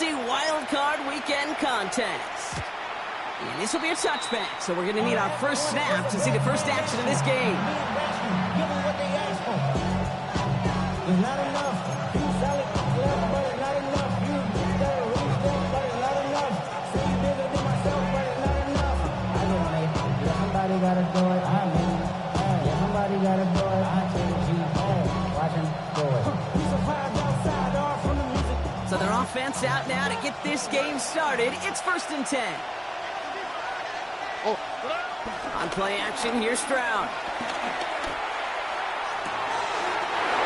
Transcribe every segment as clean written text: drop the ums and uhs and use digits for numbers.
NFC Wild Card Weekend contest. And this will be a touchback, so we're going to need our first snap to see the first action of this game. Give them what they asked for. It's not enough. You solid left, but it's not enough. You got a really strong, but it's not enough. Say you bigger than myself, but it's not enough. I know, mate. Yeah, somebody got to do it. I mean, yeah, somebody got to do it. I change you. Watch him do it. We survived outside off from the music. So their offense out now to get this game started. It's 1st and 10. On play action, here's Stroud.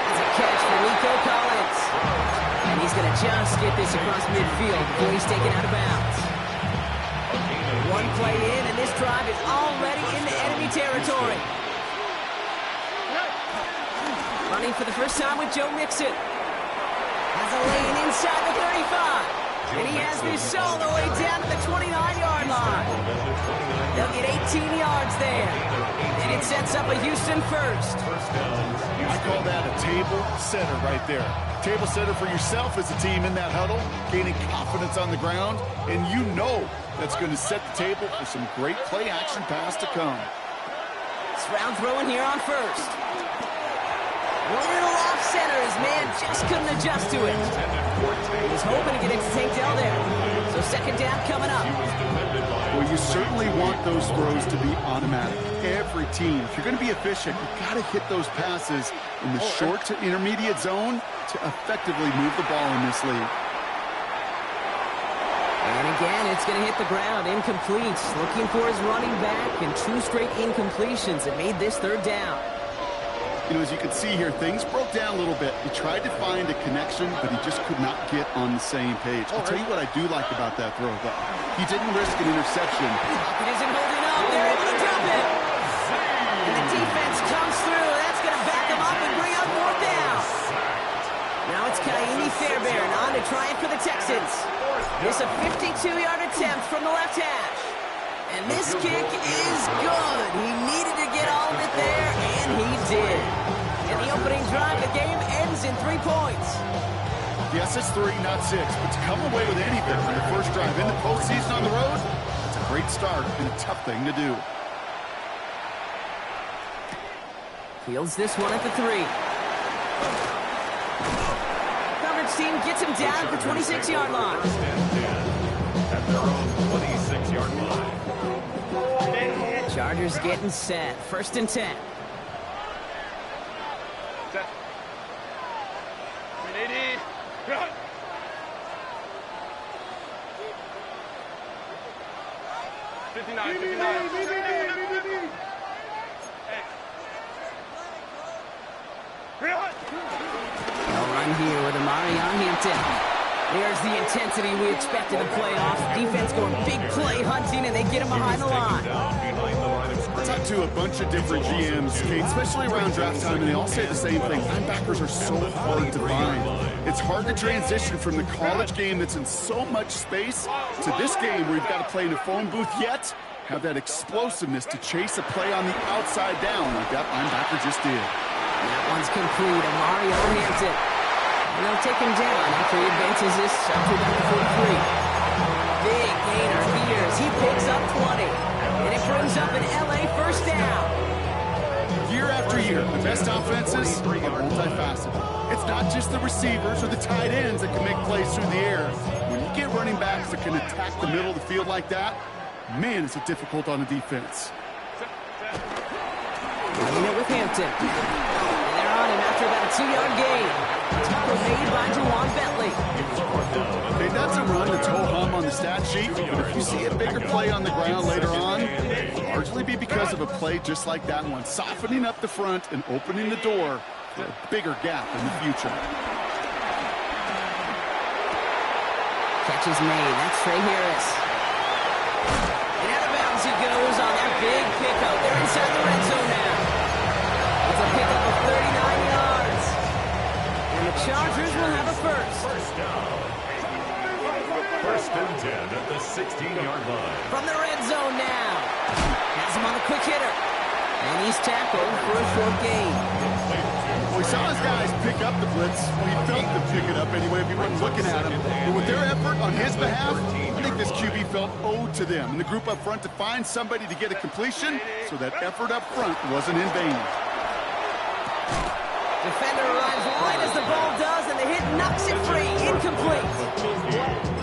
It's a catch for Nico Collins. And he's going to just get this across midfield before he's taken out of bounds. One play in, and this drive is already into enemy territory. Running for the first time with Joe Mixon. Has a lane inside the 35. And he has this all the way down to the 29-yard line. They'll get 18 yards there. And it sets up a Houston first. I call that a table setter right there. Table setter for yourself as a team in that huddle, gaining confidence on the ground, and you know that's going to set the table for some great play-action pass to come. Stroud throwing here on first. A little off center. His man just couldn't adjust to it. He was hoping to get it to Tank Dell there. So second down coming up. Well, you certainly want those throws to be automatic. Every team, if you're going to be efficient, you've got to hit those passes in the short to intermediate zone to effectively move the ball in this league. And again, it's going to hit the ground. Incomplete. Looking for his running back, and 2 straight incompletions that made this third down. You know, as you can see here, things broke down a little bit. He tried to find a connection, but he just could not get on the same page. I'll tell you what I do like about that throw, though. He didn't risk an interception. It isn't holding up. They're able to drop it. And the defense comes through. That's going to back them up and bring out 4th down. Now it's Kaimi Fairbairn on to try it for the Texans. This a 52-yard attempt from the left hash. And this kick is good. He needed to get all of it there, and he did. In the opening drive, the game ends in 3 points. Yes, it's 3, not 6, but to come away with anything on your first drive in the postseason on the road, it's a great start and a tough thing to do. Fields this one at the 3. Coverage team gets him down at the 26-yard line. At their own 26-yard line. Chargers getting set. 1st and 10. Set. 180. 59. They'll run here with Amari on Hampton. There's the intensity we expect in the playoffs. Defense going big play hunting, and they get him behind the line. I talked to a bunch of different GMs, Kate, especially around draft time, and they all say the same thing. Linebackers are so hard to find. It's hard to transition from the college game that's in so much space to this game where you've got to play in a phone booth, yet have that explosiveness to chase a play on the outside down like that linebacker just did. And that one's complete. Amari on Hampton. And they'll take him down after he advances this up to about the 43. Big gainer here as he picks up 20. And it brings up an LA first down. Year after year, the best offenses are multifaceted. It's not just the receivers or the tight ends that can make plays through the air. When you get running backs that can attack the middle of the field like that, man, is it difficult on the defense. Running it with Hampton. And they're on him after about a 2-yard gain. Tackle made by Juwan Bentley. Hey, that's a run that's ho-hum on the stat sheet, but if you see a bigger play on the ground later on, it'll largely be because of a play just like that one, softening up the front and opening the door for a bigger gap in the future. Catch is made. That's Trey Harris. And out of bounds he goes on that big pickup. They're inside the red zone now. It's a pickup of 39 yards. And the Chargers will have a first. First down. 1st and 10 at the 16-yard line. From the red zone now. Has him on the quick hitter. And he's tackled for a short gain. We saw his guys pick up the blitz. We felt them pick it up anyway if you weren't looking at them. But with their effort on his behalf, I think this QB felt owed to them and the group up front to find somebody to get a completion, so that effort up front wasn't in vain. Defender arrives right as the ball does, and the hit knocks it free. Incomplete.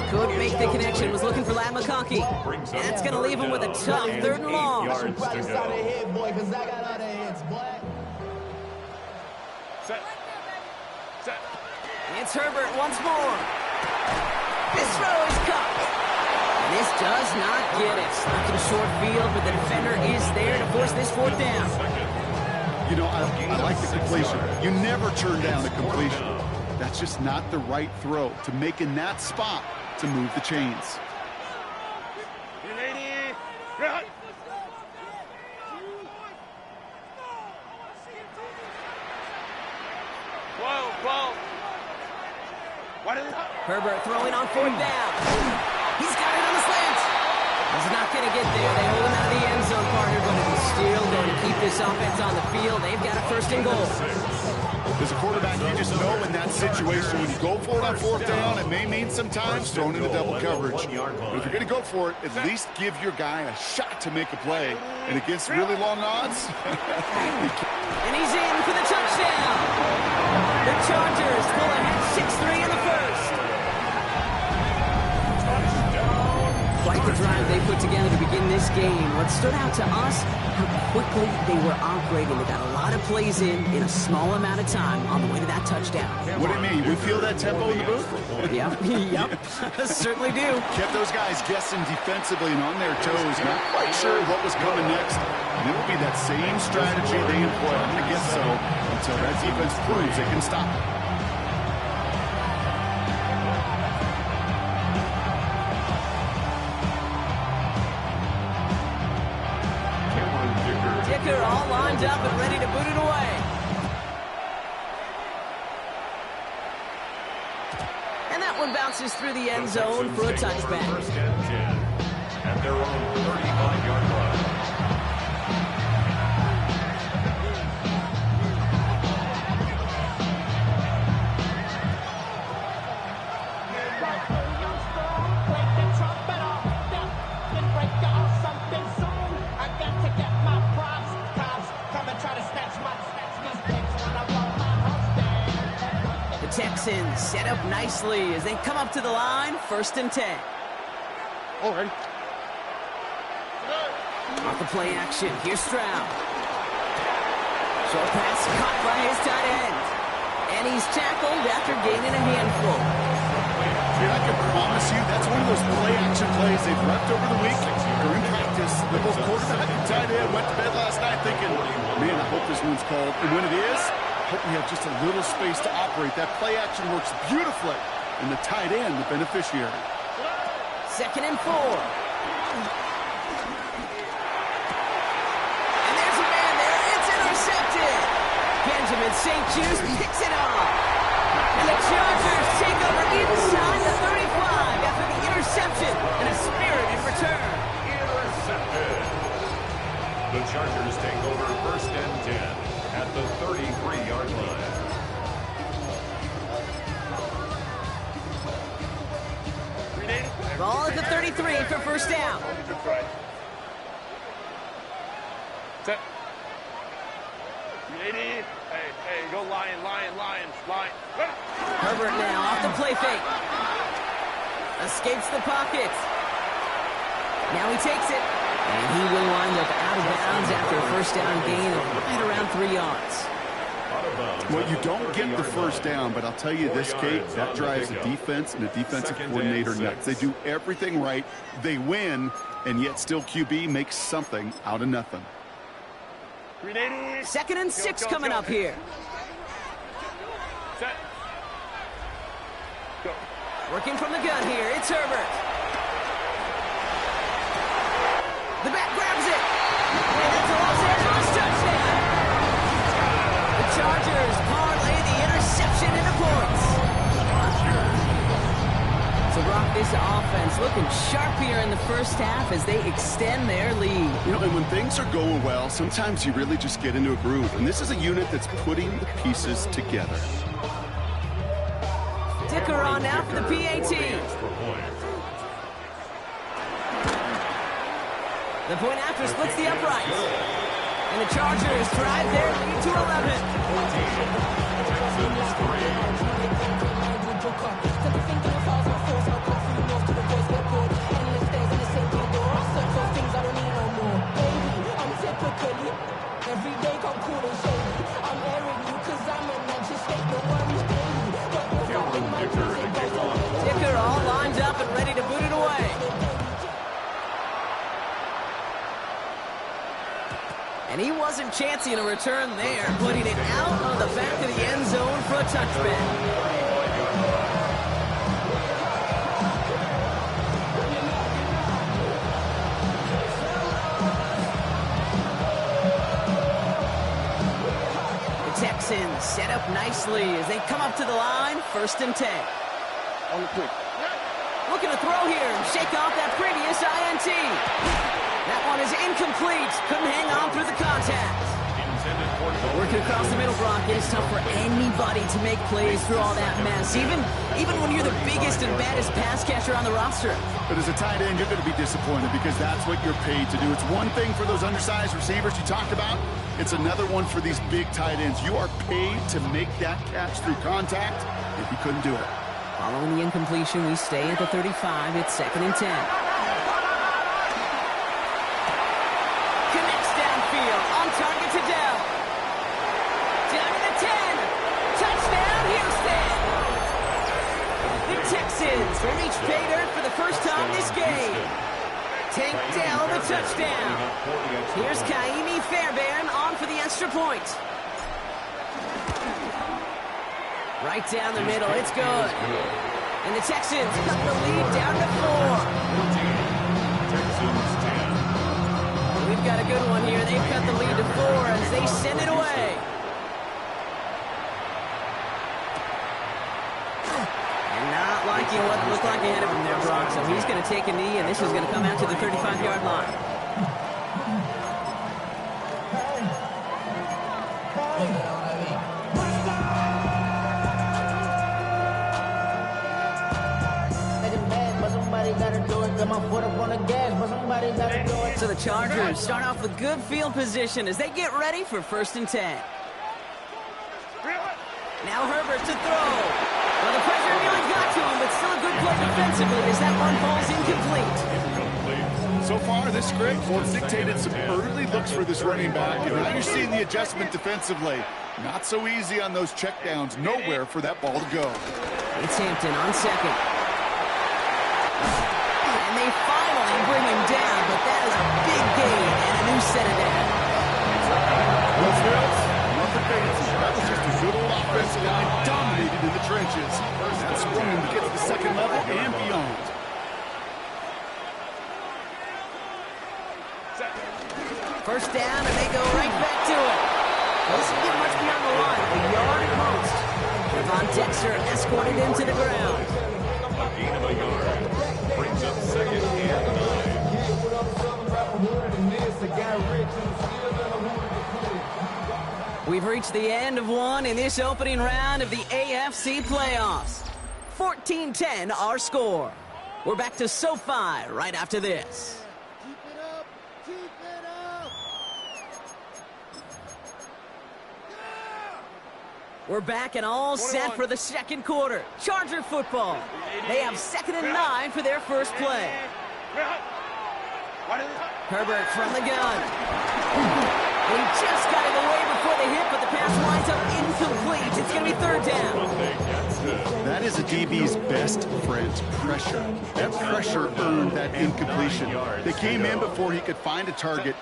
Couldn't make the connection. Was looking for Lad McConkey. And it's going to leave him with a tough 3rd and long. It's Herbert once more. This throw is caught. And this does not get it. Stuck in short field, but the defender is there to force this 4th down. You know, I like the completion. You never turn down a completion. That's just not the right throw to make in that spot to move the chains. Herbert throwing on 4th down. He's got it on the slant. He's not going to get there. They hold him out of the end zone, partner, but it's still going to keep this offense on the field. They've got a 1st and goal. As a quarterback, you just know in that situation, when you go for it on 4th down, it may mean sometimes thrown into double coverage. But if you're going to go for it, at least give your guy a shot to make a play. And against really long odds, and he's in for the touchdown. The Chargers pull ahead 6-3 in the 1st. Quite the drive they put together to begin this game. What stood out to us, how quickly they were operating. They got a lot of plays in a small amount of time on the way to that touchdown. What do you mean? We feel that tempo in the booth? Yep. Certainly do. Kept those guys guessing defensively and on their toes. Not quite sure what was coming next. And it will be that same strategy they employ. I guess so, until that defense proves it can stop it. All lined up and ready to boot it away. And that one bounces through the end zone for a touchback. 1st and 10 at their own 35-yard line. Texans set up nicely as they come up to the line, 1st and 10. All right. Off the play action, here's Stroud. Short pass caught by his tight end. And he's tackled after gaining a handful. I can promise you that's one of those play action plays they've left over the week during practice. The both quarterback and tight end went to bed last night thinking, man, I hope this one's called. And when it is, hope we have just a little space to operate. That play action works beautifully, and the tight end, the beneficiary. 2nd and 4. And there's a man there. It's intercepted. Benjamin St. Juice picks it off. And the Chargers take over inside the 35 after the interception and a spirited return. Intercepted. The Chargers take over 1st and 10. At the 33-yard line. Ball at the 33 for 1st down. Set. Hey, go Lion. Herbert now off the play fake. Escapes the pocket. Now he takes it. And he will wind up out of bounds after a 1st down gain of right around 3 yards. Well, you don't get the 1st down, but I'll tell you this, Kate, that drives a defense and a defensive coordinator nuts. They do everything right. They win, and yet still QB makes something out of nothing. 2nd and 6 coming up here. Set. Go. Working from the gun here, it's Herbert. The back grabs it. And that's a Los Angeles touchdown. The Chargers parlay the interception into points. So, Brock, this offense looking sharp here in the 1st half as they extend their lead. You know, and when things are going well, sometimes you really just get into a groove. And this is a unit that's putting the pieces together. Dicker on now for the PAT. The point after splits the uprights. And the Chargers drive their lead to 11. Dicker all lined up and ready to boot it away. And he wasn't chancing a return there, putting it out on the back of the end zone for a touchback. The Texans set up nicely as they come up to the line, 1st and 10. On the quick. Looking to throw here and shake off that previous INT. That one is incomplete. Couldn't hang on through the contact. Working across the middle, Brock, it is tough for anybody to make plays through all that mess, even when you're the biggest and baddest pass catcher on the roster. But as a tight end, you're going to be disappointed because that's what you're paid to do. It's one thing for those undersized receivers you talked about. It's another one for these big tight ends. You are paid to make that catch through contact, and he couldn't do it. Following the incompletion, we stay at the 35. It's 2nd and 10. Connects downfield, on target to Dell. Down to the 10. Touchdown, Houston. The Texans reach pay dirt for the first time this game. Tank Dell the touchdown. Here's Kaimi Fairbairn on for the extra point. Right down the middle, it's good. And the Texans cut the lead down to 4. We've got a good one here. They've cut the lead to 4 as they send it away. And not liking what looked like ahead of him there, Brock. So he's going to take a knee, and this is going to come out to the 35-yard line. So the Chargers start off with good field position as they get ready for 1st and 10. Now Herbert to throw. Well, the pressure nearly got to him, but still a good play defensively as that one falls incomplete. So far, this script has dictated some early looks for this running back, and now you're seeing the adjustment defensively. Not so easy on those checkdowns. Nowhere for that ball to go. It's Hampton on 2nd. And they finally bring him down, but that is a big gain and a new set of downs. Nothing fancy. That was just a good old offensive line dominated in the trenches. That's room to get to the 2nd level and beyond. First down, and they go right back to it. Doesn't get much beyond the line, a yard at most. Von Dexter escorted him to the ground. A gain of a yard. Brings up 2nd and 9. We've reached the end of one in this opening round of the AFC playoffs. 14-10 our score. We're back to SoFi right after this. We're back and all set for the 2nd quarter. Charger football. They have 2nd and 9 for their first play. Herbert from the gun. He just got it away before the hit, but the pass winds up incomplete. It's going to be 3rd down. That is a DB's best friend, pressure. That pressure earned that incompletion. They came in before he could find a target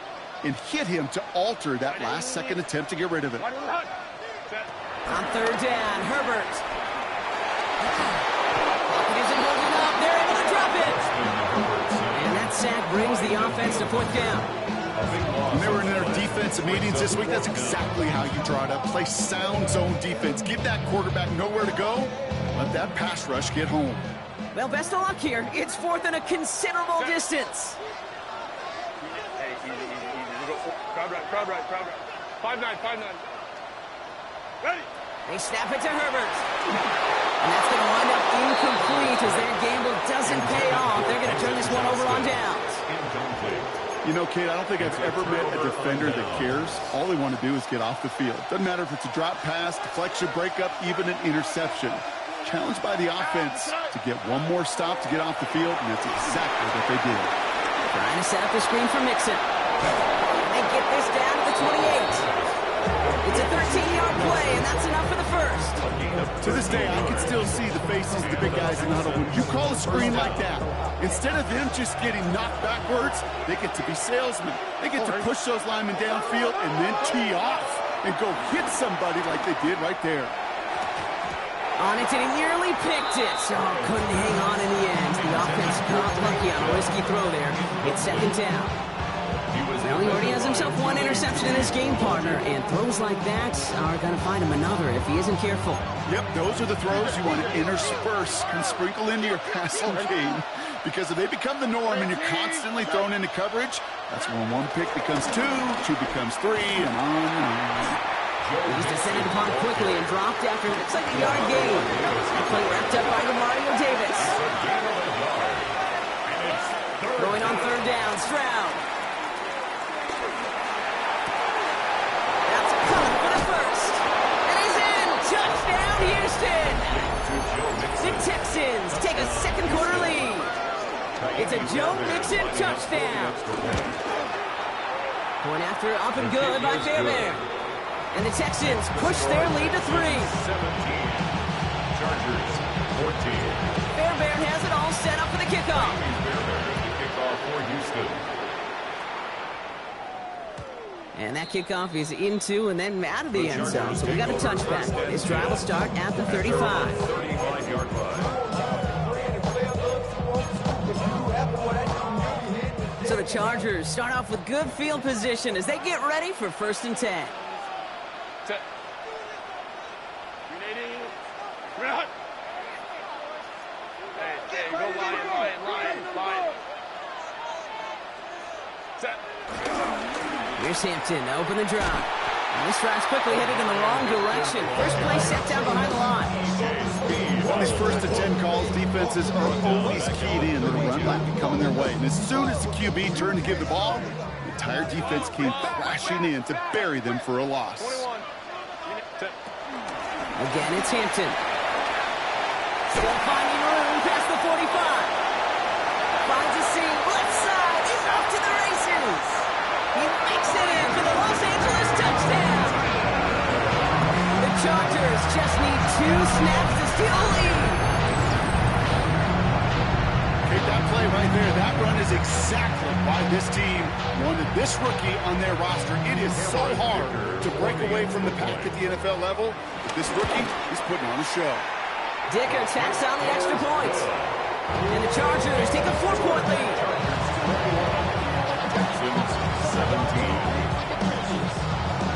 and hit him to alter that last-second attempt to get rid of it. On 3rd down, Herbert. Pocket isn't holding up. They're able to drop it. And that sack brings the offense to 4th down. When they were in their defensive meetings this week, that's exactly how you draw it up. Play sound zone defense. Give that quarterback nowhere to go. Let that pass rush get home. Well, best of luck here. It's 4th and a considerable distance. Hey, easy. Crowd right. 5-9. Ready? They snap it to Herbert. And that's going to wind up incomplete as their gamble doesn't pay off. They're going to turn this one over on downs. Incomplete. You know, Kate, I don't think I've ever met a defender that cares. All they want to do is get off the field. Doesn't matter if it's a drop pass, deflection, breakup, even an interception. Challenged by the offense to get one more stop to get off the field, and that's exactly what they did. Trying to set up the screen for Mixon. And they get this down to the 28. It's a 13-yard play, and that's enough for the first. To this day, I can still see the faces of the big guys in the huddle. When you call a screen like that, instead of them just getting knocked backwards, they get to be salesmen. They get to push those linemen downfield and then tee off and go hit somebody like they did right there. On it, and he nearly picked it. Oh, couldn't hang on in the end. The offense got lucky on a risky throw there. It's second down. Well, he already has himself one interception in his game, partner, and throws like that are going to find him another if he isn't careful. Yep, those are the throws you want to intersperse and sprinkle into your passing game, because if they become the norm and you're constantly thrown into coverage, that's when one pick becomes two becomes three, and on and on. He's descended upon quickly and dropped after it looks like a yard gain. That play wrapped up by Mario Davis. Throwing on third down, Stroud. That's coming for the first. And he's in. Touchdown, Houston. The Texans take a second quarter lead. It's a Joe Mixon touchdown. Going after up and good by Fairbairn. And the Texans push their lead to 3. 17. Chargers, 14. Fairbairn has it all set up for the kickoff. Fairbairn is the kickoff for Houston. And that kickoff is into and then out of the end zone. So we got a touchback. This drive will start at the 35. 35-yard line. So the Chargers start off with good field position as they get ready for 1st and 10. Set. 380. Run. Hey, go line. Set. Here's Hampton to open the drive. And this drive's quickly headed in the wrong direction. First play set down behind the line. On these 1st and 10 calls, defenses are always keyed in that a run might be coming their way. And as soon as the QB turned to give the ball, the entire defense came crashing in to bury them for a loss. 21. Again, it's Hampton. Still finding room past the 45. Finds a seam. Left side. He's off to the races. He makes it in for the Los Angeles touchdown. The Chargers just need 2 snaps to steal a lead. Okay, that play right there, that run is exactly why this team wanted this rookie on their roster. It is so hard to break away from the pack at the NFL level. But this rookie is putting on a show. Dicker tacks on the extra point. And the Chargers take a 4-point lead. Texans, 17.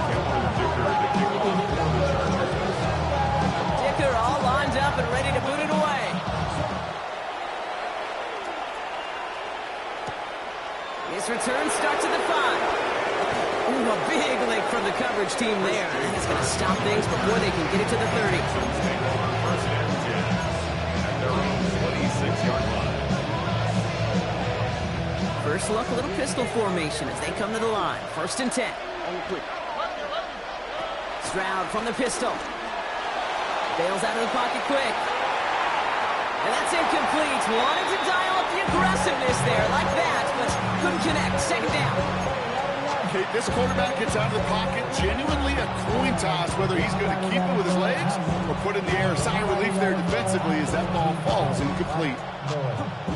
Kelvo Dicker to kick off for the Chargers. Dicker all lined up and ready to boot it away. This return starts at the 5. Ooh, a big lick from the coverage team there. And it's going to stop things before they can get it to the 30. First and 10 at their own 26-yard line. First look, a little pistol formation as they come to the line. 1st and 10. Stroud from the pistol. Bails out of the pocket quick. And that's incomplete. Wanted to dial up the aggressiveness there like that, but couldn't connect. Second down. Okay, this quarterback gets out of the pocket, genuinely a coin toss whether he's going to keep it with his legs or put in the air. A sigh of relief there defensively as that ball falls incomplete.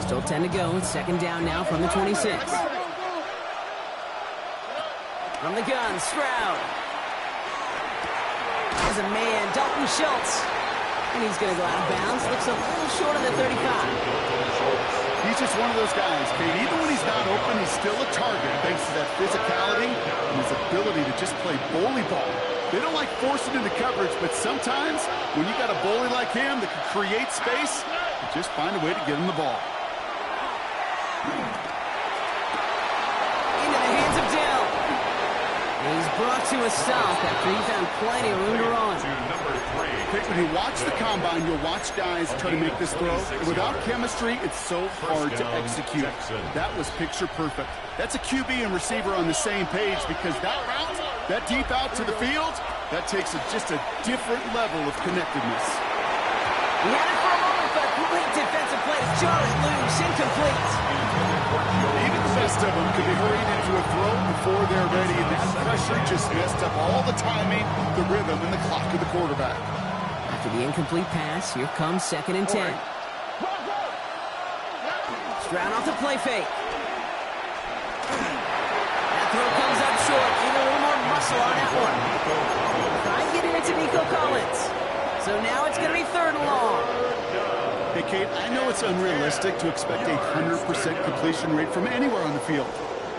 Still 10 to go. It's second down now from the 26. From the gun, Stroud. Has a man, Dalton Schultz. And he's going to go out of bounds. Looks a little short of the 35. He's just one of those guys, Kate. Even when he's not open, he's still a target thanks to that physicality and his ability to just play bully ball. They don't like forcing into coverage, but sometimes when you got a bully like him that can create space, you just find a way to get him the ball. Into the hands of Dell. And he's brought to a stop after he found plenty of room to run. To number 3. Pick, when you watch the combine, you'll watch guys try to make this throw. Without chemistry, it's so hard to execute. That was picture perfect. That's a QB and receiver on the same page because that route, that deep out to the field, that takes just a different level of connectedness. He had it for a moment, but a great defensive play to jar it loose, incomplete. Even the best of them could be hurried into a throw before they're ready, and that pressure just messed up all the timing, the rhythm, and the clock of the quarterback. After the incomplete pass, here comes 2nd and 10. Stroud off the play fake. That throw comes up short. Need a little more muscle on that one. Try and get it into Nico Collins. So now it's going to be 3rd and long. Hey, Kate, I know it's unrealistic to expect a 100% completion rate from anywhere on the field.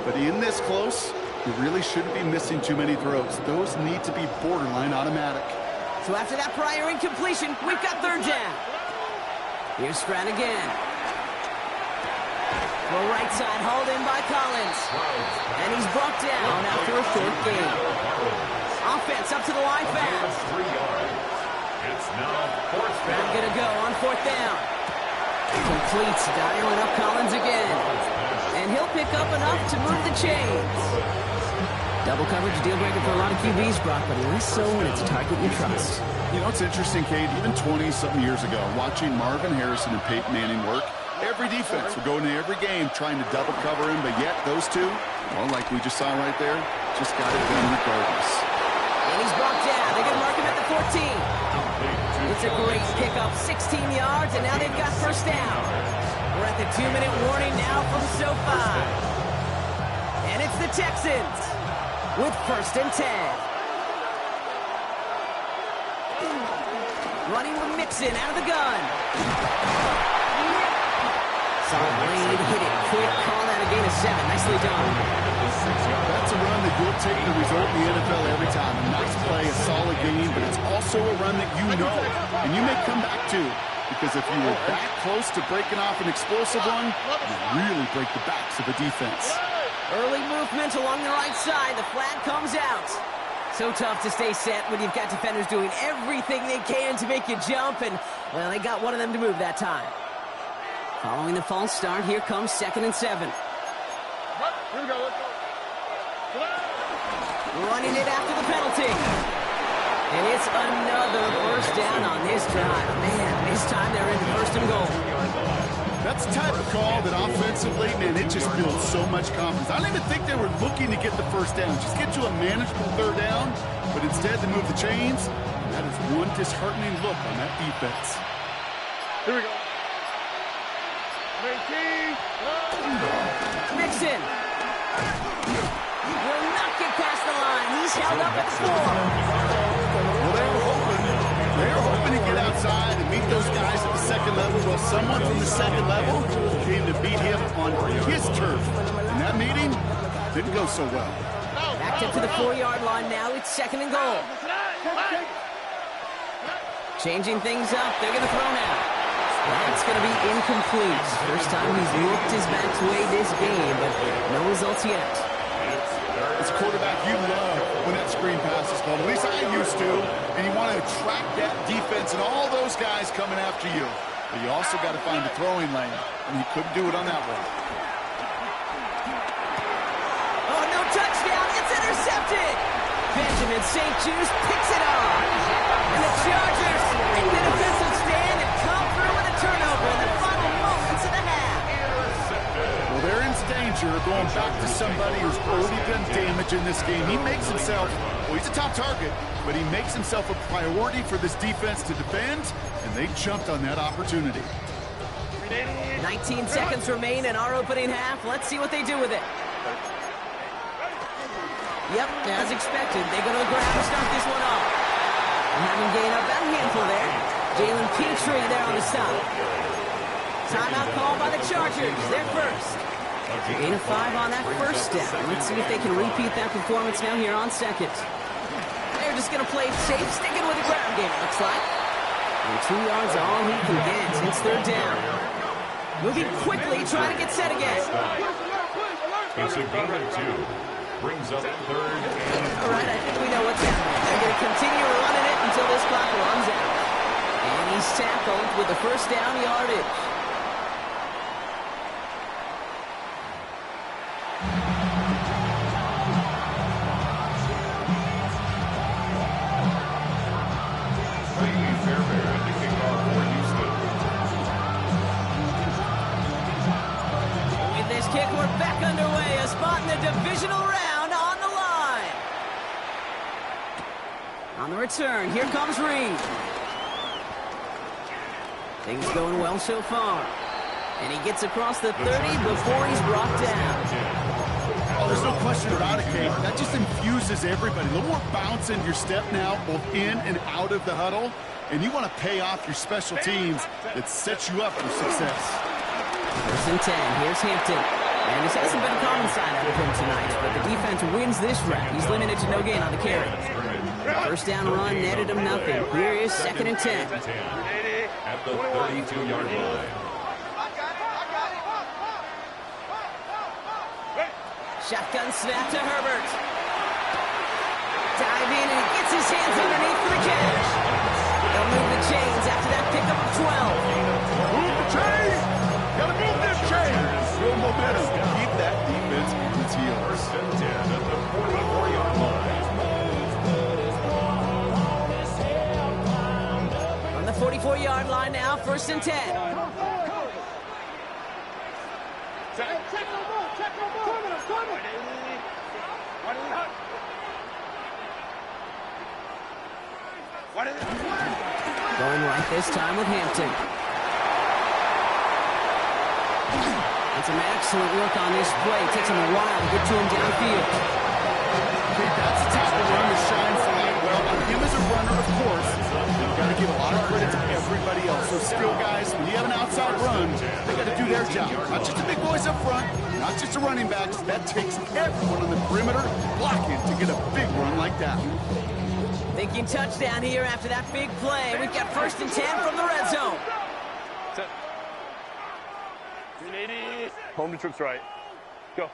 But in this close, you really shouldn't be missing too many throws. Those need to be borderline automatic. So after that prior incompletion, we've got 3rd down. Here's Stroud again. Well, right side hauled in by Collins. And he's brought down after a short gain. Offense up to the line fast. It's now 4th They're down. going to go on 4th down. Completes, dialing up Collins again. And he'll pick up enough to move the chains. Double coverage deal breaker for a lot of QBs, Brock, but less so when it's a target you trust. You know, it's interesting, Kate, even 20-something years ago, watching Marvin Harrison and Peyton Manning work, every defense would go into every game trying to double cover him, but yet those two, well, like we just saw right there, just got it done regardless. And he's brought down. They're going to mark him at the 14. It's a great pickup, 16 yards, and now they've got 1st down. We're at the 2-minute warning now from SoFi. And it's the Texans with 1st and 10. Running with Mixon out of the gun. Solid lead, hit it quick, call that a gain of 7. Nicely done. That's a run that you'll take the result in the NFL every time. A nice play, a solid game, but it's also a run that you know, and you may come back to, because if you were that close to breaking off an explosive one, you really break the backs of the defense. Early movement along the right side. The flag comes out. So tough to stay set when you've got defenders doing everything they can to make you jump, and, well, they got one of them to move that time. Following the false start, here comes 2nd and 7. Here we go. Let's go. Running it after the penalty. And it's another 1st down on this drive. Man, this time they're in 1st and goal. That's the type of call that offensively, man, it just builds so much confidence. I don't even think they were looking to get the 1st down. Just get to a manageable 3rd down, but instead they move the chains. And that is one disheartening look on that defense. Here we go. Mixon will not get past the line. He's held up at 4. Well, they were hoping to get outside and meet those guys at the 2nd level. Well, someone from the 2nd level came to beat him on his turf. And that meeting didn't go so well. Backed up to the 4-yard line now. It's 2nd and goal. Changing things up. They're going to throw now. That's going to be incomplete. First time he's looked his back way this game, but no results yet. As a quarterback, you love when that screen pass is called. At least I used to. And you want to attract that defense and all those guys coming after you. But you also got to find the throwing lane, and he couldn't do it on that one. Oh, no touchdown. It's intercepted. Benjamin St. Juice picks it up. And the Chargers take the defensive stand and come through with a turnover in the final moments of the half. Well, they're in danger of going back to somebody who's already done damage in this game. He makes himself, well, he's a top target, but he makes himself a priority for this defense to defend, and they jumped on that opportunity. 19 seconds remain in our opening half. Let's see what they do with it. Yep, as expected, they go to the ground to start this one off. And having gained up that handful there, Jalen Petrie there on the stop. Timeout called by the Chargers. They're first. Gain of 5 on that 1st down. Let's see if they can repeat that performance now here on 2nd. They're just going to play safe, sticking with the ground game, it looks like. And 2 yards are all he can get. It's 3rd down. Moving quickly, trying to get set again. It's a gain of 2. Brings up 3rd and 3. All right, I think we know what's happening. They're going to continue running it until this clock runs out. And he's tackled with the first down yardage. With this kick, we're back underway. A spot in the divisional round on the line. On the return, here comes Reed. Things going well so far. And he gets across the 30 before he's brought down. Oh, there's no question about it, Kate. That just infuses everybody. A little more bounce in your step now, both in and out of the huddle. And you want to pay off your special teams that sets you up for success. First and 10. Here's Hampton. And this hasn't been a common sign out of him tonight, but the defense wins this round. He's limited to no gain on the carry. First down run netted him nothing. Here is second and 10. At the 32-yard line. Shotgun snap to Herbert. Dive in and he gets his hands underneath for the catch. They'll move the chains after that pickup of 12. Move the chains! Gotta move them chains! Real momentum. Keep that defense on its heels. First and 10 at the 44-yard line. On the 44-yard line now, first and 10. Going right this time with Hampton. And some excellent work on this play. Takes him a while to get to him downfield. Okay, that's the type of run that shines the light well on him as a runner, of course. You've got to give a lot of credit to everybody else. So skill guys, when you have an outside run, they got to do their job. Not just the big boys up front, not just the running backs. That takes everyone on the perimeter blocking to get a big run like that. Thinking touchdown here after that big play. We've got first and 10 from the red zone. Home to trips right. Go.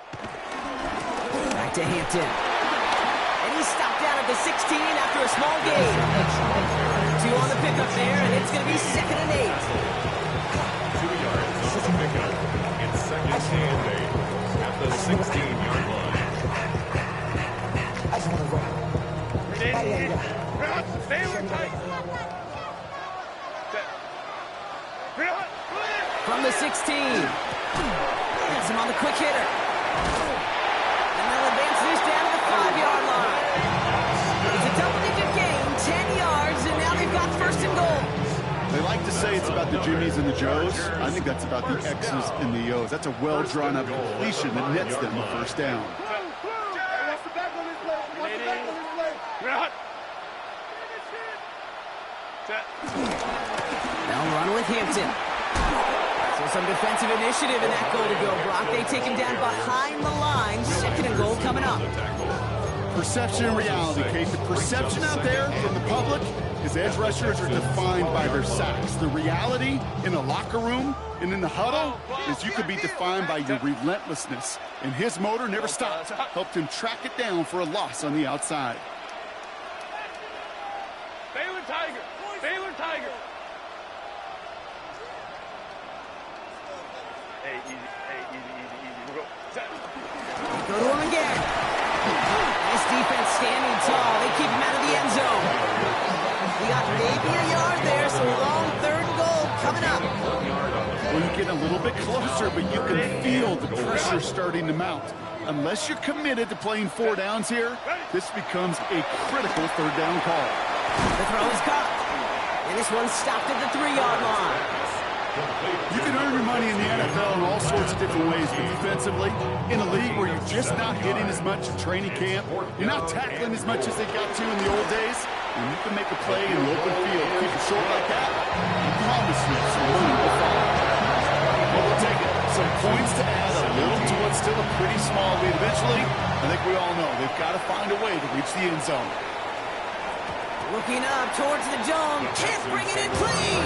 Back to Hampton. And he's stopped down at the 16 after a small gain. 2 on the pickup there, and it's going to be second and 8. 2 yards on the pickup. It's second and 8 at the 16-yard line. I just want to go. From the 16. Gets him on the quick hitter. And they'll advance this down to the 5-yard line. It's a double-digit gain, 10 yards, and now they've got first and goal. They like to say it's about the Jimmies and the Joes. I think that's about the X's and the O's. That's a well-drawn-up completion that nets them the first down. They'll run with Hampton. So some defensive initiative in that goal to go, Brock. They take him down behind the line. Second and goal coming up. Perception and reality, Kate. The perception out there from the public is edge rushers are defined by their sacks. The reality in a locker room and in the huddle is you could be defined by your relentlessness. And his motor never stopped. Helped him track it down for a loss on the outside. Baylor Tiger. Baylor Tiger. Hey, easy. Hey, easy. We'll go. Set. Go to him again. Nice defense standing tall. They keep him out of the end zone. We got maybe a yard there, so long third and goal coming up. Well, you get a little bit closer, but you can feel the pressure starting to mount. Unless you're committed to playing 4 downs here, this becomes a critical third down call. The throw is caught. And this one's stopped at the 3-yard line. You can earn your money in the NFL in all sorts of different ways, but defensively, in a league where you're just not hitting as much in training camp, you're not tackling as much as they got to in the old days, and you can make a play in the open field, keep it short like that, I promise you some money will follow. Well, we'll take it. Some points to add a little to what's still a pretty small lead. Eventually, I think we all know they've got to find a way to reach the end zone. Looking up towards the dome. Can't bring it in clean.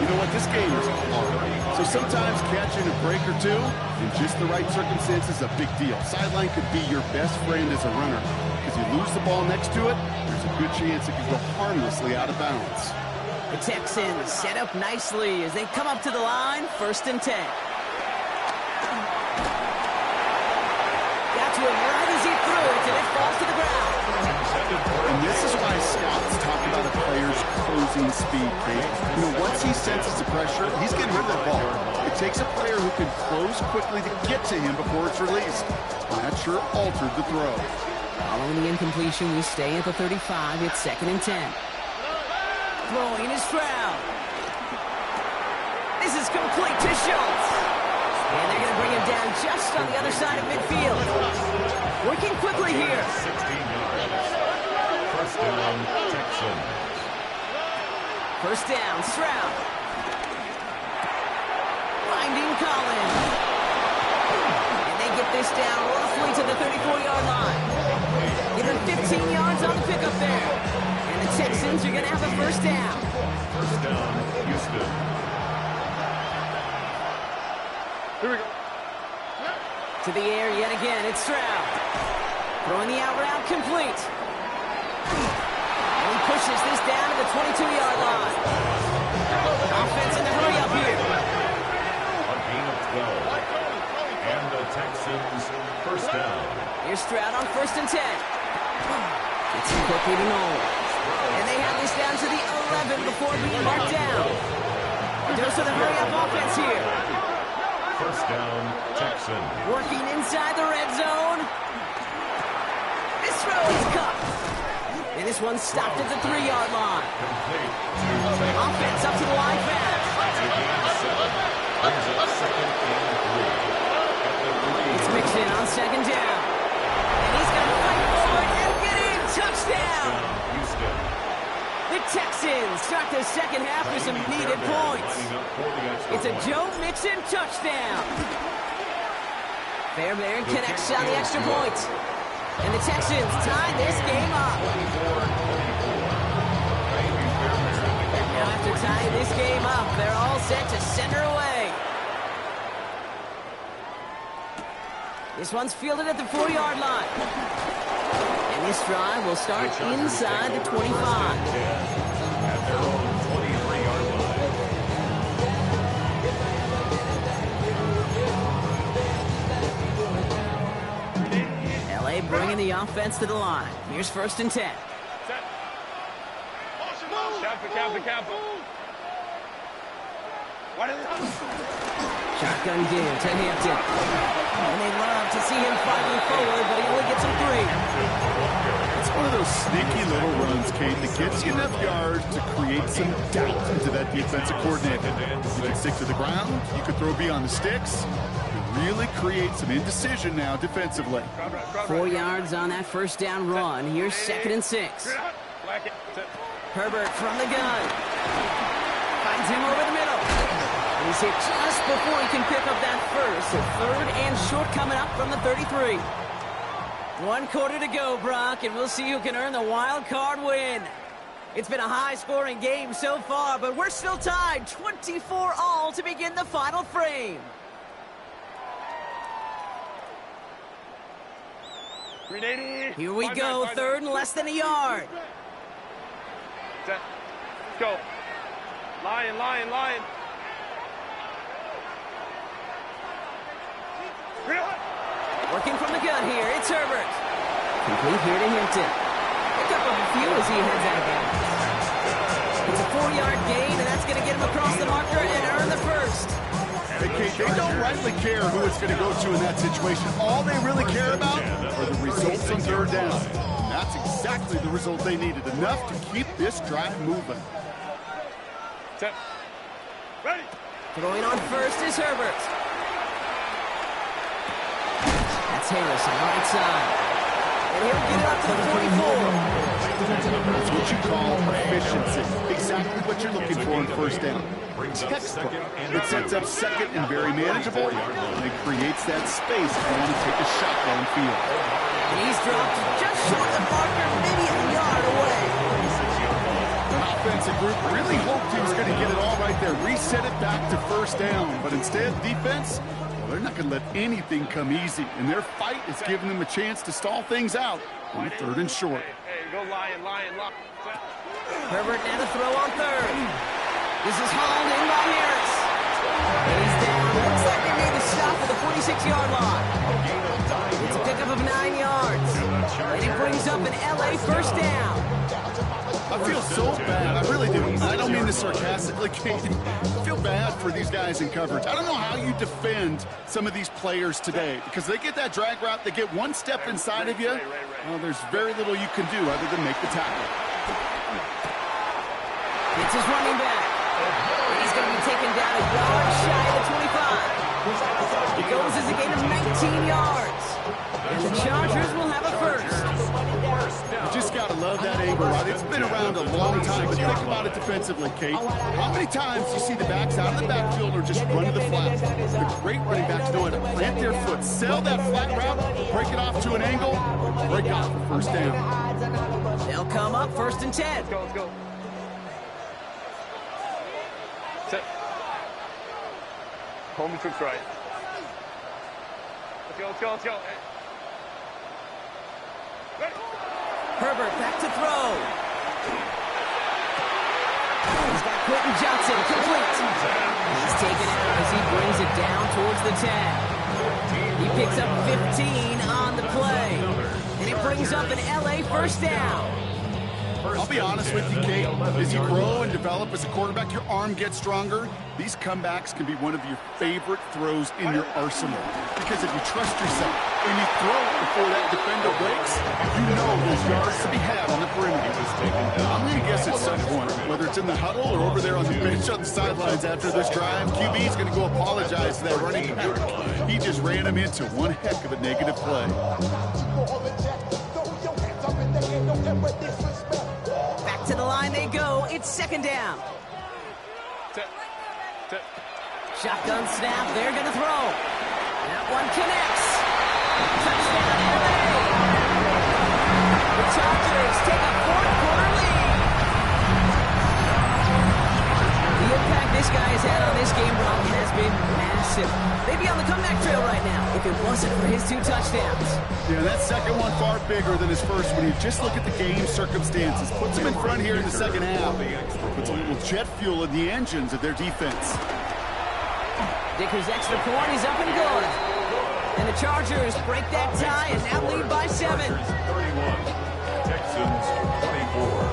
You know what? This game is hard. So sometimes catching a break or two in just the right circumstances is a big deal. Sideline could be your best friend as a runner. Because you lose the ball next to it, there's a good chance it could go harmlessly out of bounds. 2 yards on the pickup. It's second and 10 at the 44-yard line. Well, you get a little bit closer, but you can feel the pressure starting to mount. Unless you're committed to playing 4 downs here, this becomes a critical third down call. The throw is caught. The Texans set up nicely as they come up to the line, 1st and 10. Got to him right as he threw it, and it falls to the ground. And this is why scouts talk about a player's closing speed, Kate. You know, once he senses the pressure, he's getting rid of that ball. It takes a player who can close quickly to get to him before it's released. And that sure altered the throw. Following the incompletion, we stay at the 35. It's 2nd and 10. Throwing is Stroud. This is complete to Schultz. And they're going to bring him down just on the other side of midfield. Working quickly here. 16 yards. 1st down, Texans. 1st down, Stroud. Finding Collins. And they get this down roughly to the 34-yard line. Give him 15 yards on the pickup there. And the Texans are going to have a 1st down. 1st down, Houston. Here we go. To the air yet again, it's Stroud. Throwing the out route complete. And he pushes this down to the 22-yard line. Offense in the hurry up here. A gain of 12. And the Texans 1st down. Here's Stroud on 1st and 10. It's quickly to Noel. And they have this down to the 11 before being marked down. Dose of the hurry up offense here. 1st down, Texans. Working inside the red zone. This throw is cut. And this one's stopped at the 3-yard line. Complete. Offense up to the line fast. Brings up 2nd and 3. At the 3. It's Mixon on 2nd down. And he's going to fight for it and get in. Touchdown. Houston. The Texans start the 2nd half with some needed points. It's a Joe Mixon touchdown. Fairbairn connects on the extra point. And the Texans tie this game up. Now after tying this game up, they're all set to send her away. This one's fielded at the 4-yard line. And this drive will start inside the 25. At their own 23-yard line. LA bringing the offense to the line. Here's 1st and 10. Set. Cap. What is it? Shotgun give to Hampton. And they love to see him fighting forward, but he only gets him 3. It's one of those sneaky little runs, Kate, that gets you enough yards to create some doubt into that defensive coordinator. You can stick to the ground. You can throw beyond the sticks. You really create some indecision now defensively. 4 yards on that 1st down run. Here's 2nd and 6. Black it. Set. Herbert from the gun. Finds him over the middle. He's hit just before he can pick up that 1st. So 3rd and short coming up from the 33. 1 quarter to go, Brock, and we'll see who can earn the wild card win. It's been a high-scoring game so far, but we're still tied 24-all to begin the final frame. Here we go, 3rd and less than a yard. Set. Let's go. Lion. Working from the gun here, it's Herbert. Complete here to Hampton. Pick up a few as he heads out of bounds. It's a 4-yard gain, and that's going to get him across the marker and earn the 1st. Hey, Kate, they don't rightly care who it's going to go to in that situation. All they really care about are the results on 3rd down. And that's exactly the result they needed, enough to keep this drive moving. Set. Ready. Throwing on 1st is Herbert. That's Harris on the right side. And he'll get it up to the 44. That's what you call efficiency. Exactly what you're looking for in 1st down. Textbook. It sets up 2nd and very manageable, and it creates that space if you want to take a shot downfield. And he's dropped just short of the marker, maybe a yard away. The offensive group really hoped he was going to get it all right there, reset it back to 1st down, but instead, defense, They're not going to let anything come easy, and their fight is giving them a chance to stall things out on 3rd and short. Hey, go lion, lock. Herbert now to throw on 3rd. This is hauled in by Harris. And he's down. Looks like they made the stop at the 46-yard line. It's a pickup of 9 yards. And it brings up an LA first down. I feel so bad. I really do. I don't mean this sarcastically, Kate. I feel bad for these guys in coverage. I don't know how you defend some of these players today because they get that drag route, they get one step inside of you. Well, there's very little you can do other than make the tackle. It's his running back. And he's going to be taken down a yard shy of the 25. He goes as a gain of 19 yards. And the Chargers will have a first. You just got to love that angle, right? It's been around a long time, but think about it defensively, Kate. How many times do you see the backs out of the backfield or just run to the flat? The great running backs know how to plant their foot, sell that flat route, break it off to an angle, break it off for first down. They'll come up 1st and 10. Let's go. Set. Home and trips right. Let's go. Hey. Ready. Herbert back to throw. He's got Quentin Johnson complete. He's taken out as he brings it down towards the 10. He picks up 15 on the play. And it brings up an LA first down. I'll be honest with you, Kate. As you grow and develop as a quarterback, your arm gets stronger. These comebacks can be one of your favorite throws in your arsenal. Because if you trust yourself and you throw it before that defender breaks, you know there's yards to be had on the perimeter. I'm going to guess it's some point, whether it's in the huddle or over there on the bench on the sidelines after this drive, QB's going to go apologize to that running back. He just ran him into one heck of a negative play. Back to the line they go. It's 2nd down. Set. Shotgun snap. They're going to throw. That one connects. Touchdown, LA. The Chargers take a 4th-quarter lead. The impact this guy has had on this game, Brock, has been massive. They'd be on the comeback trail right now if it wasn't for his 2 touchdowns. Yeah, that second one far bigger than his first one. You just look at the game circumstances. Puts them in front here in the second half. Puts a little jet fuel in the engines of their defense. Dicker's extra point is up and good. And the Chargers break that tie and now lead by 7. 31, Texans 24.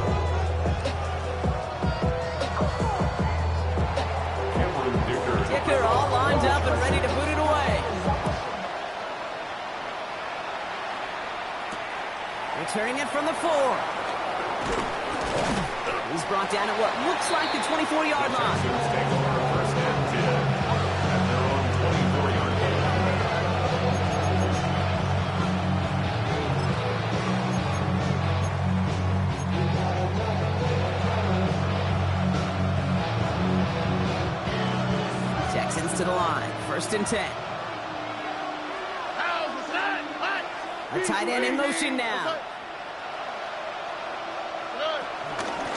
Dicker all lined up and ready to boot it away. Returning it from the 4. He's brought down at what looks like the 24-yard line. Take over 1st and 10 at their own 24-yard line. Texans to the line. 1st and 10. A tight end in motion now.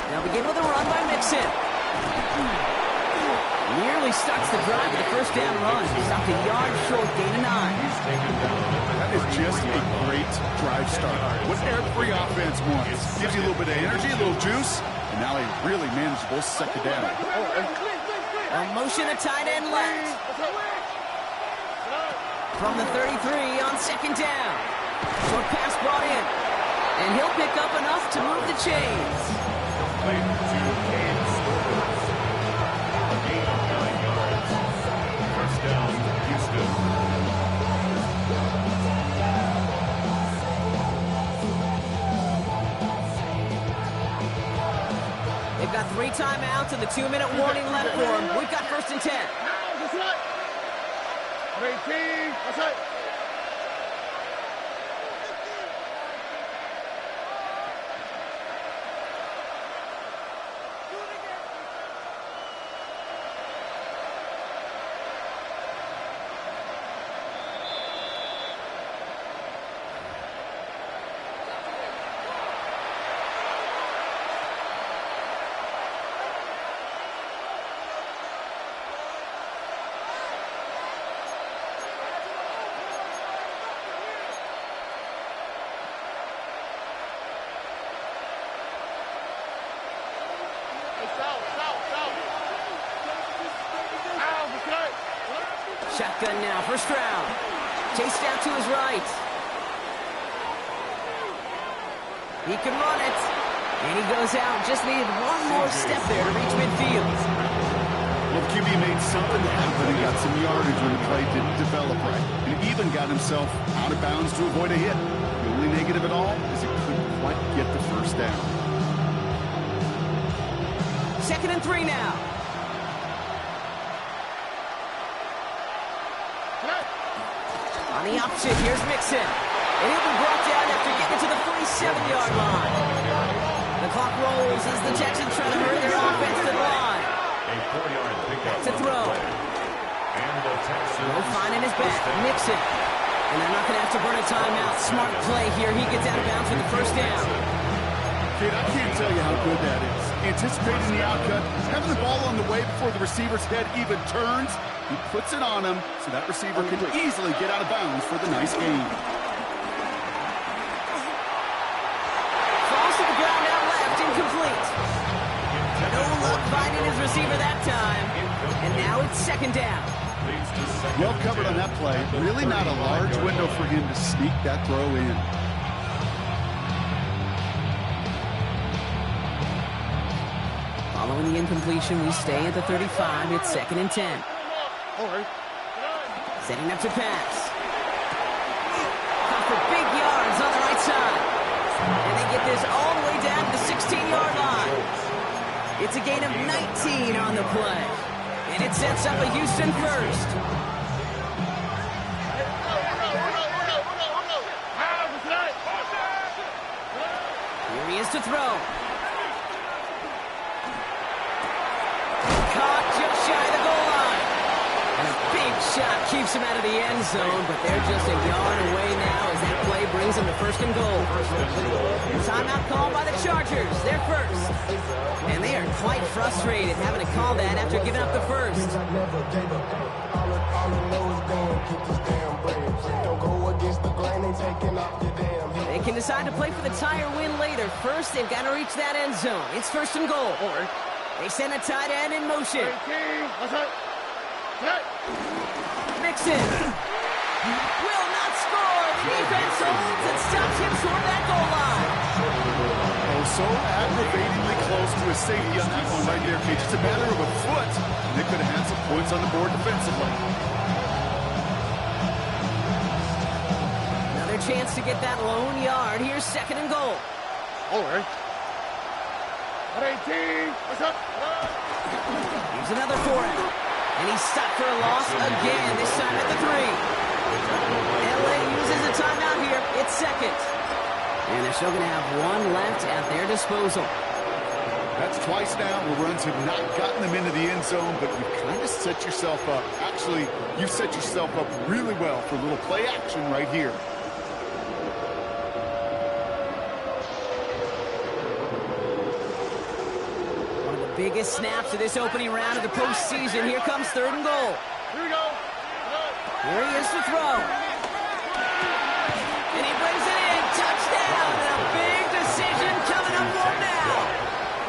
They'll begin with a run by Mixon. Nearly starts the drive with a 1st down run. Stopped a yard short, gain of 9. That is just a great drive start. What every offense wants. Gives you a little bit of energy, a little juice, and now a really manageable 2nd down. A motion, a tight end left. From the 33 on 2nd down. Short pass brought in. And he'll pick up enough to move the chains. Complete to Cade Stokes. A gain of 9 yards. 1st down, Houston. They've got 3 timeouts and the 2-minute warning left for them. We've got 1st and 10. That's right. 18. That's right. Shotgun now, first round. Chased out to his right. He can run it. And he goes out. Just needed one more step there to reach midfield. Well, the QB made something happen and got some yardage when the play didn't develop right. And even got himself out of bounds to avoid a hit. The only negative at all is he couldn't quite get the first down. 2nd and 3 now. On the opposite, here's Mixon. And he'll be brought down after getting to the 47-yard line. The clock rolls as the Texans try to hurry their offense to the line. A 4-yard pickup. To throw. And the Texans. No finding his back. Mixon. And they're not going to have to burn a timeout. Smart play here. He gets out of bounds with the first down. Kid, I can't tell you how good that is. Anticipating the outcut, having the ball on the way before the receiver's head even turns, he puts it on him so that receiver can easily get out of bounds for the nice gain. Falls to the ground out left, incomplete. No luck finding his receiver that time. And now it's 2nd down. Well covered on that play. Really not a large window for him to sneak that throw in. Following the incompletion, we stay at the 35. It's 2nd and 10. Setting up to pass. Caught for big yards on the right side. And they get this all the way down to the 16-yard line. It's a gain of 19 on the play. And it sets up a Houston first. Here he is to throw. Caught just shy of the goal line. And a big shot keeps him out of the end zone, but they're just a yard away now as that play brings them to 1st and goal. Timeout called by the Chargers. They're first. And they are quite frustrated having to call that after giving up the first. They can decide to play for the tie or win later. First, they've got to reach that end zone. It's 1st and goal. They send a tight end in motion. Mixon will not score. The defense holds and stops him short of that goal line. Oh, so aggravatingly close to a safety on that one right there, Cage. It's a matter of a foot, and they could have had some points on the board defensively. Another chance to get that lone yard. Here's 2nd and goal. Here's another for him. And he's stopped for a loss again, this time at the 3. LA uses a timeout here. It's 2nd. And they're still going to have one left at their disposal. That's twice now where runs have not gotten them into the end zone, but you've kind of set yourself up. Actually, you've set yourself up really well for a little play action right here. Biggest snaps of this opening round of the postseason. Here comes 3rd and goal. Here we go. Here he is to throw. And he brings it in. Touchdown. And a big decision coming up for him now.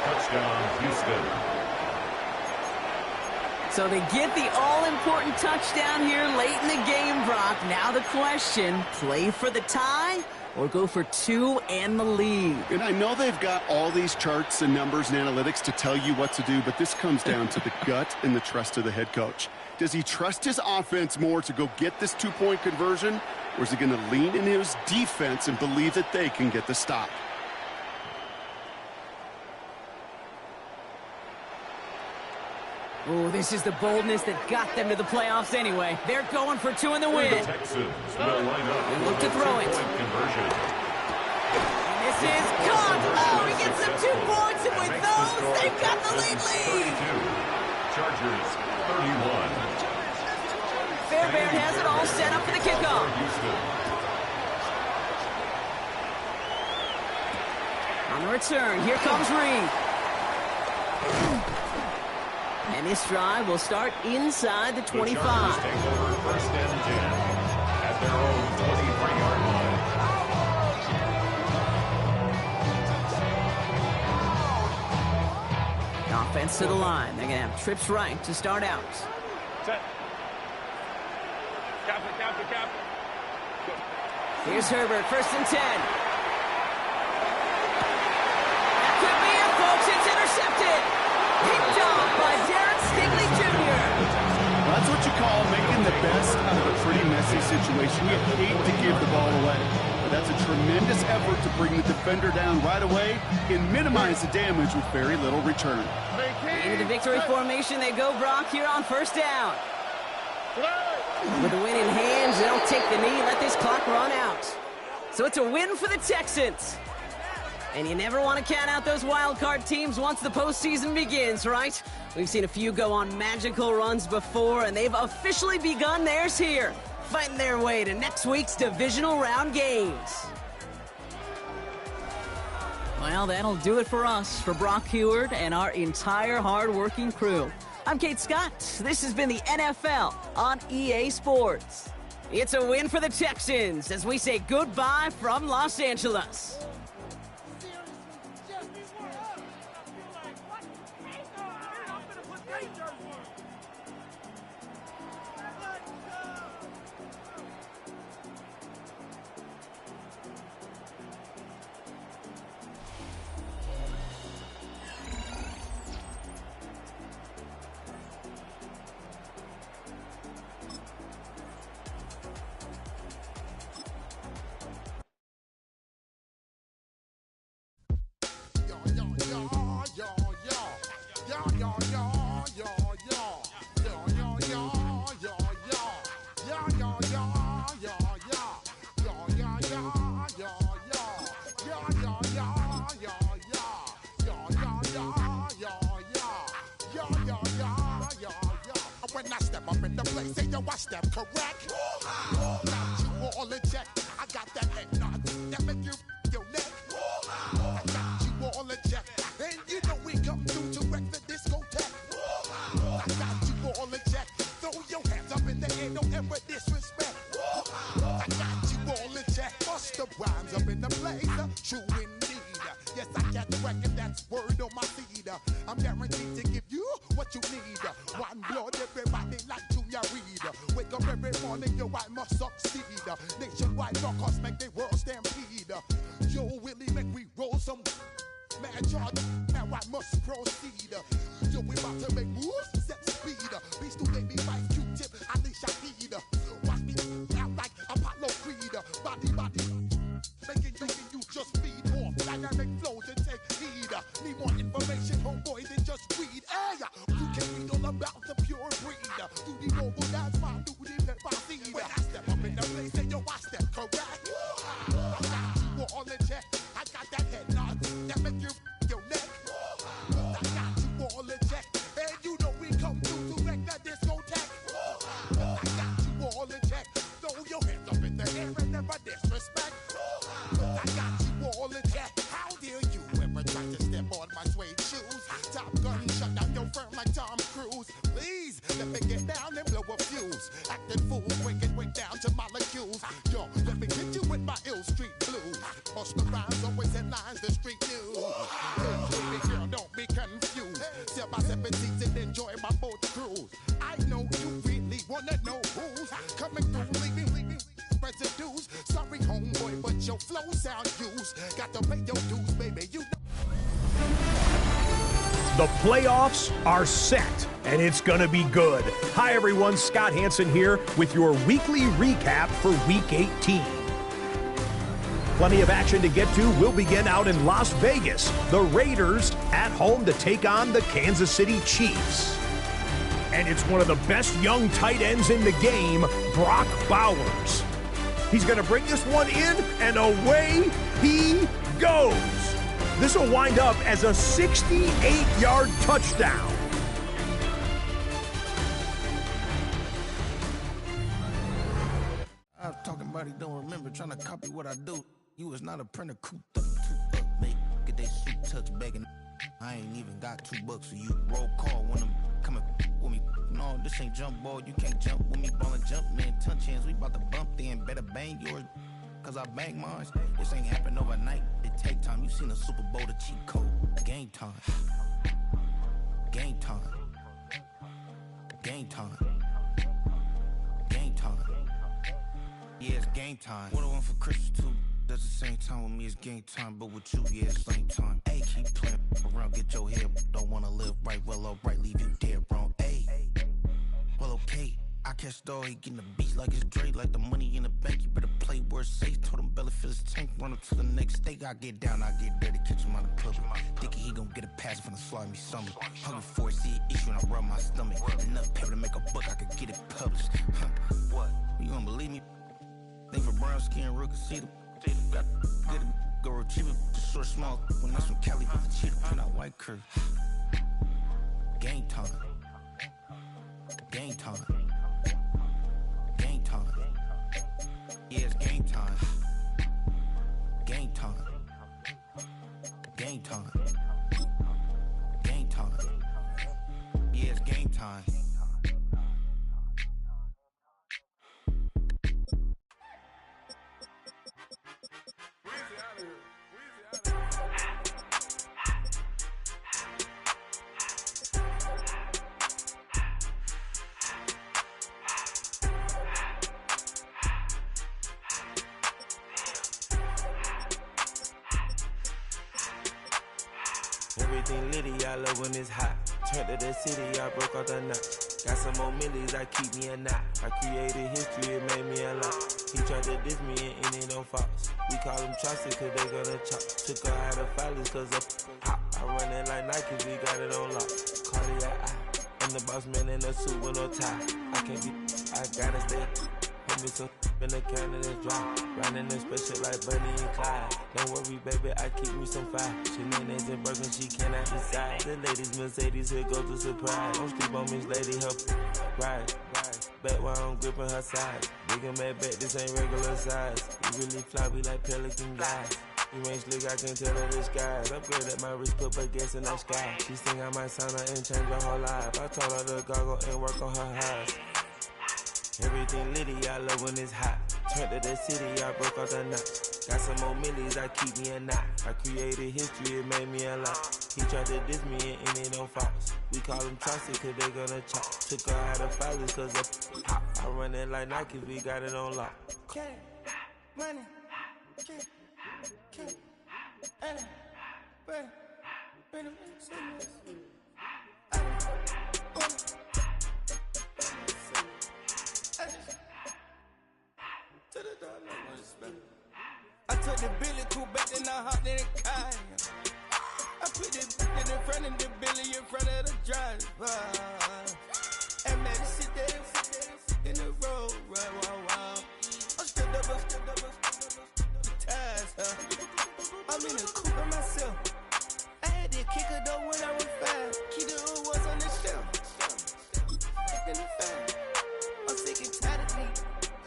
Touchdown, Houston. So they get the all-important touchdown here late in the game, Brock. Now the question, play for the tie or go for 2 and the lead? And I know they've got all these charts and numbers and analytics to tell you what to do, but this comes down to the gut and the trust of the head coach. Does he trust his offense more to go get this 2-point conversion, or is he going to lean in his defense and believe that they can get the stop? Oh, this is the boldness that got them to the playoffs anyway. They're going for 2 in the win. The Texans will line up. They look to throw it. Conversion. This is caught. Oh, he gets them 2 points, and with those, they've got the lead. 32. Chargers 31. Fairbairn has it all set up for the kickoff. On the return, here comes Reed. And this drive will start inside the 25. The Chargers take over 1st and 10 at their own 23-yard line. Offense to the line. They're going to have trips right to start out. Set. Captain. Here's Herbert, 1st and 10. That could be it, folks. It's intercepted. Picked off by Derek Stingley Jr. That's what you call making the best out of a pretty messy situation. You hate to give the ball away, but that's a tremendous effort to bring the defender down right away and minimize the damage with very little return. Into the victory formation they go, Brock, here on 1st down. With the win in hand, they'll take the knee, let this clock run out. So it's a win for the Texans. And you never want to count out those wild card teams once the postseason begins, right? We've seen a few go on magical runs before, and they've officially begun theirs here, fighting their way to next week's divisional round games. Well, that'll do it for us, for Brock Heward and our entire hard-working crew. I'm Kate Scott. This has been the NFL on EA Sports. It's a win for the Texans as we say goodbye from Los Angeles. When I step up in the place, say yo, I step correct. Got you all in check. I got that head nod that make you your neck. I got you all in check, and you know we come through to wreck the discotheque. I got you all in check. Throw your hands up in the air, don't ever disrespect. I got you all in check. Bust the rhymes up in the place, true indeed. Yes, I got the record, that's word on my seed. I'm guaranteed to give you what you need. One blood, everybody like Junior Reed. Wake up every morning, yo, I must succeed. Nationwide rockers make the world stampede. Yo, Willie, make we roll some man charge. Now I must proceed. Yo, we about to make moves, set speed. Beast to make me fight Q-tip, Alicia Heed. Watch me out like Apollo Creed. Body, making you just feed off dynamic flows and take heed. Need more information, homeboy, than just read. Hey, you can read all about the pure breed. Do the noble dance, my duty, let my seed. When I step up in the place, say yo, I step correct. I got you all in check. I got that head nod that make you your neck. I got you all in check, and you know we come through to wreck that discotheque. I got you all in check. Throw your hands up in the air and never disrespect. I got you all in check. How dare you ever try to step on my suede shoes? Top Gun shut down your firm like Tom Cruise. Please let me get down and blow a fuse. Acting fool, breaking way down to molecules. Yo, let me hit you with my ill street blues. Bust the rhymes, always headlines, the street news. Hey, baby girl, don't be confused. Sell my 17s and enjoy my boat cruise. I know you really wanna know who's coming through, leaving residues. Sorry, homeboy, but your flow sound used. Got to pay your dues, baby. You know. The playoffs are set, and it's going to be good. Hi, everyone. Scott Hansen here with your weekly recap for Week 18. Plenty of action to get to. We'll begin out in Las Vegas. The Raiders at home to take on the Kansas City Chiefs. And it's one of the best young tight ends in the game, Brock Bowers. He's going to bring this one in, and away he goes. This will wind up as a 68-yard touchdown. I was talking about he don't remember, trying to copy what I do. You was not a printer, cooped up, mate. Get that suit touch begging. I ain't even got $2 for you. Roll call when I'm coming with me. No, this ain't jump ball. You can't jump with me. Ballin' jump, man. Touch hands. We about to bump then. Better bang yours, cause I bang mine. This ain't happen overnight. It take time. You seen a Super Bowl, the cheat code. Game time. Game time. Game time. Game time. Yeah, it's game time. What I want for Christmas too. At the same time with me, it's game time. But with you, yeah, it's same time. Hey, keep playing around, get your head. Don't wanna live right, well, alright, leave you dead wrong. Hey, well, okay. I catch the dog, he getting the beat like it's Dre, like the money in the bank. You better play where it's safe. Told him Bella fill his tank, run up to the next state. I get down, I get dirty, catch him on the public. Thinking he gon' get a pass from the slimy stomach. Hungry for it, see an issue and I rub my stomach. Enough paper to make a book, I could get it published. What? You don't believe me? Think for brown skin, real can see them. Got good, go retrieve it, short, small. When that's from Cali, but the cheetah print out white curve. Game time. Game time. Game time. Yeah, it's game time. Game time. Game time. Game time. Yeah, it's game time. Everything litty, I love when it's hot. Turned to the city, I broke out the knot. Got some more millies, I keep me a knot. I created history, it made me a lot. He tried to diss me and it on Fox. We call them Chaucer cause they gonna chop. Took her out of filings cause of hot. I run it like Nike, we got it on lock. Cardiac eye, I'm the boss man in a suit with no tie. I can't be, I gotta stay. Hold me some in the can and it's dry. Riding in special like Bunny and Clyde. Don't worry, baby, I keep me some fire. Shenanigans and Birkin, she cannot decide. The ladies, Mercedes, here goes the surprise. Don't sleep on Miss Lady, help ride. Back while I'm gripping her side. Big and mad back, this ain't regular size. We really fly, we like pelican guys. You ain't slick, I can tell her the skies. Upgrade at my wrist, put baguettes in the sky. She think I might sign her and change her whole life. I told her to goggle and work on her highs. Everything litty, I love when it's hot. Turned to the city, I broke out the knot. Got some more millies, I keep me a knot. I created history, it made me a lot. He tried to diss me and it on Fox. We call them Chaucer cause they gonna chop. Took her out of filings cause of hot. I run it like Nike, we got it on lock. Cash, money, cash, Anna, bread, I took the Billy cool back and I hopped in the car. I put the in front of the Billy in front of the driver. And man, sit there in the road, right, wow. I stepped up, the tires, I'm in the coupe by myself. I had that kicker though when I was 5. Key the hood was on the shelf. In the fan. I'm sick and tired of me.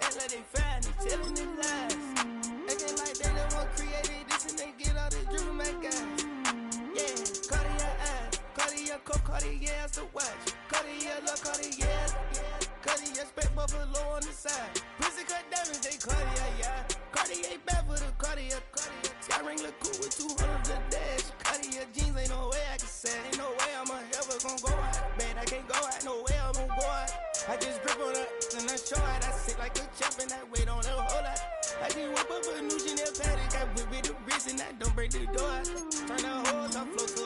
Act like they find it, telling them lies. Acting like they the one created this and they get all this driven my guys. Yeah, Cartier eyes, Cartier coat, Cartier ass to watch. Cartier look, Cartier, Cartier spec buffalo on the side. Pussy cut diamonds, they Cartier, yeah. Cartier bad for the Cartier. Sky ring look cool with 200 the dash. Cartier jeans, ain't no way I can say. Ain't no way I'm ever gonna go out. Man, I can't go out, no way I'm gonna go out. I just grip on her and I show it. I sit like a champ and I wait on her whole lot. I just whip up a new Chanel paddock. I whip with the wrist and I don't break the door. Turn the hoes, I float to